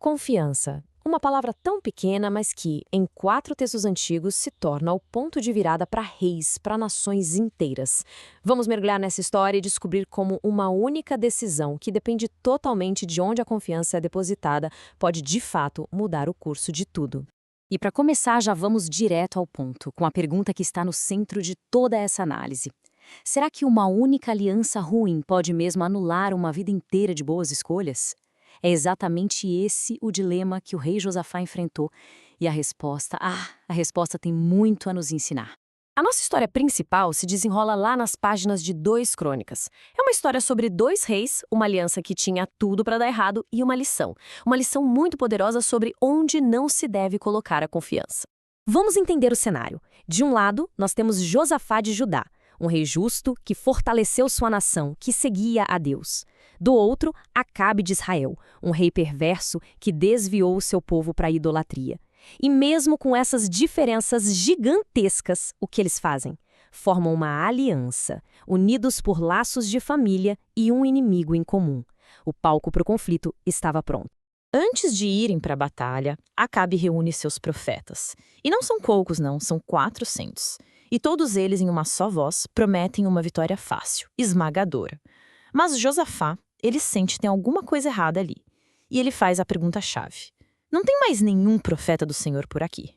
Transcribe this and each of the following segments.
Confiança. Uma palavra tão pequena, mas que, em 4 textos antigos, se torna o ponto de virada para reis, para nações inteiras. Vamos mergulhar nessa história e descobrir como uma única decisão, que depende totalmente de onde a confiança é depositada, pode de fato mudar o curso de tudo. E para começar, já vamos direto ao ponto, com a pergunta que está no centro de toda essa análise. Será que uma única aliança ruim pode mesmo anular uma vida inteira de boas escolhas? É exatamente esse o dilema que o rei Josafá enfrentou, e a resposta tem muito a nos ensinar. A nossa história principal se desenrola lá nas páginas de 2 Crônicas. É uma história sobre 2 reis, uma aliança que tinha tudo para dar errado e uma lição. Uma lição muito poderosa sobre onde não se deve colocar a confiança. Vamos entender o cenário. De um lado, nós temos Josafá de Judá, um rei justo que fortaleceu sua nação, que seguia a Deus. Do outro, Acabe de Israel, um rei perverso que desviou o seu povo para a idolatria. E mesmo com essas diferenças gigantescas, o que eles fazem? Formam uma aliança, unidos por laços de família e um inimigo em comum. O palco para o conflito estava pronto. Antes de irem para a batalha, Acabe reúne seus profetas. E não são poucos, não, são 400. E todos eles, em uma só voz, prometem uma vitória fácil, esmagadora. Mas Josafá, ele sente que tem alguma coisa errada ali. E ele faz a pergunta-chave. Não tem mais nenhum profeta do Senhor por aqui.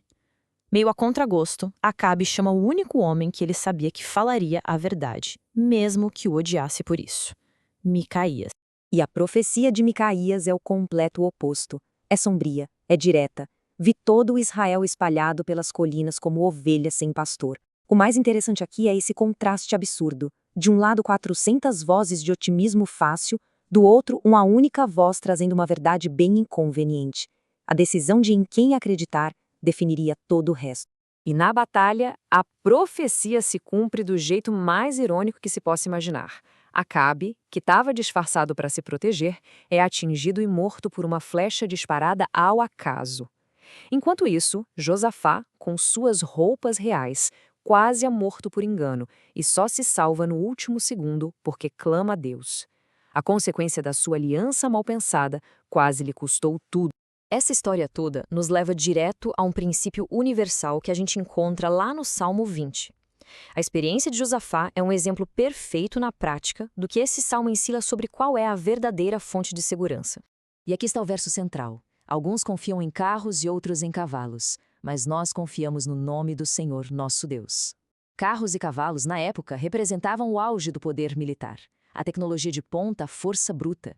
Meio a contragosto, Acabe chama o único homem que ele sabia que falaria a verdade, mesmo que o odiasse por isso: Micaías. E a profecia de Micaías é o completo oposto. É sombria, é direta. Vi todo o Israel espalhado pelas colinas como ovelhas sem pastor. O mais interessante aqui é esse contraste absurdo. De um lado, 400 vozes de otimismo fácil, do outro, uma única voz trazendo uma verdade bem inconveniente. A decisão de em quem acreditar definiria todo o resto. E na batalha, a profecia se cumpre do jeito mais irônico que se possa imaginar. Acabe, que estava disfarçado para se proteger, é atingido e morto por uma flecha disparada ao acaso. Enquanto isso, Josafá, com suas roupas reais, quase é morto por engano e só se salva no último segundo porque clama a Deus. A consequência da sua aliança mal pensada quase lhe custou tudo. Essa história toda nos leva direto a um princípio universal que a gente encontra lá no Salmo 20. A experiência de Josafá é um exemplo perfeito na prática do que esse salmo ensina sobre qual é a verdadeira fonte de segurança. E aqui está o verso central. Alguns confiam em carros e outros em cavalos, mas nós confiamos no nome do Senhor, nosso Deus. Carros e cavalos, na época, representavam o auge do poder militar. A tecnologia de ponta, a força bruta.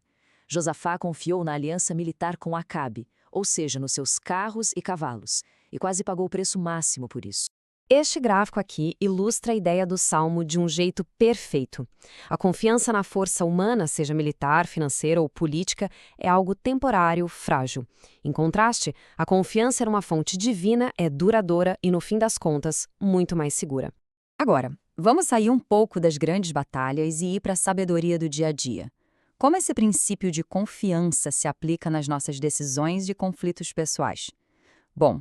Josafá confiou na aliança militar com Acabe, ou seja, nos seus carros e cavalos, e quase pagou o preço máximo por isso. Este gráfico aqui ilustra a ideia do Salmo de um jeito perfeito. A confiança na força humana, seja militar, financeira ou política, é algo temporário, frágil. Em contraste, a confiança numa fonte divina é duradoura e, no fim das contas, muito mais segura. Agora, vamos sair um pouco das grandes batalhas e ir para a sabedoria do dia a dia. Como esse princípio de confiança se aplica nas nossas decisões de conflitos pessoais? Bom,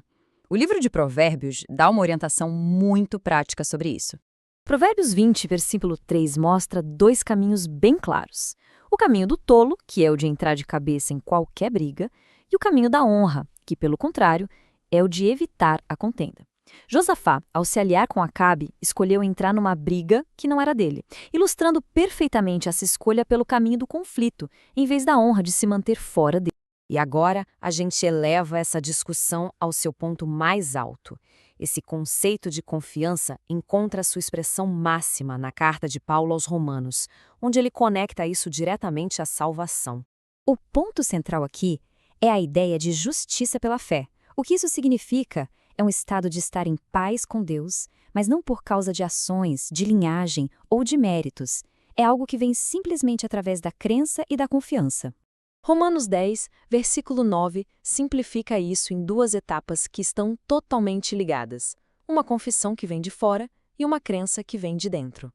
o livro de Provérbios dá uma orientação muito prática sobre isso. Provérbios 20, versículo 3, mostra 2 caminhos bem claros. O caminho do tolo, que é o de entrar de cabeça em qualquer briga, e o caminho da honra, que, pelo contrário, é o de evitar a contenda. Josafá, ao se aliar com Acabe, escolheu entrar numa briga que não era dele, ilustrando perfeitamente essa escolha pelo caminho do conflito, em vez da honra de se manter fora dele. E agora a gente eleva essa discussão ao seu ponto mais alto. Esse conceito de confiança encontra sua expressão máxima na carta de Paulo aos Romanos, onde ele conecta isso diretamente à salvação. O ponto central aqui é a ideia de justiça pela fé. O que isso significa é um estado de estar em paz com Deus, mas não por causa de ações, de linhagem ou de méritos. É algo que vem simplesmente através da crença e da confiança. Romanos 10, versículo 9, simplifica isso em 2 etapas que estão totalmente ligadas. Uma confissão que vem de fora e uma crença que vem de dentro.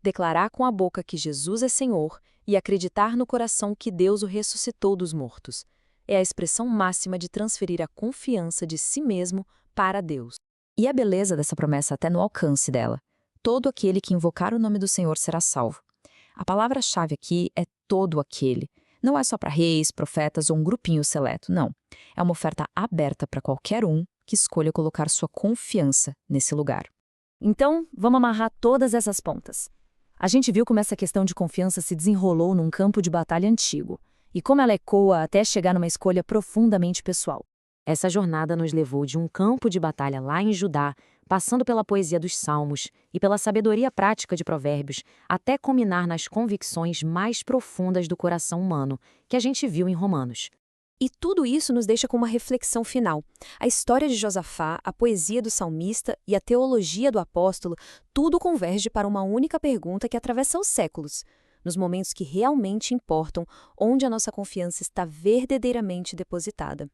Declarar com a boca que Jesus é Senhor e acreditar no coração que Deus o ressuscitou dos mortos. É a expressão máxima de transferir a confiança de si mesmo para Deus. E a beleza dessa promessa até no alcance dela. Todo aquele que invocar o nome do Senhor será salvo. A palavra-chave aqui é todo aquele. Não é só para reis, profetas ou um grupinho seleto, não. É uma oferta aberta para qualquer um que escolha colocar sua confiança nesse lugar. Então, vamos amarrar todas essas pontas. A gente viu como essa questão de confiança se desenrolou num campo de batalha antigo, e como ela ecoa até chegar numa escolha profundamente pessoal. Essa jornada nos levou de um campo de batalha lá em Judá, passando pela poesia dos Salmos e pela sabedoria prática de Provérbios, até culminar nas convicções mais profundas do coração humano, que a gente viu em Romanos. E tudo isso nos deixa com uma reflexão final. A história de Josafá, a poesia do salmista e a teologia do apóstolo, tudo converge para uma única pergunta que atravessa os séculos. Nos momentos que realmente importam, onde a nossa confiança está verdadeiramente depositada.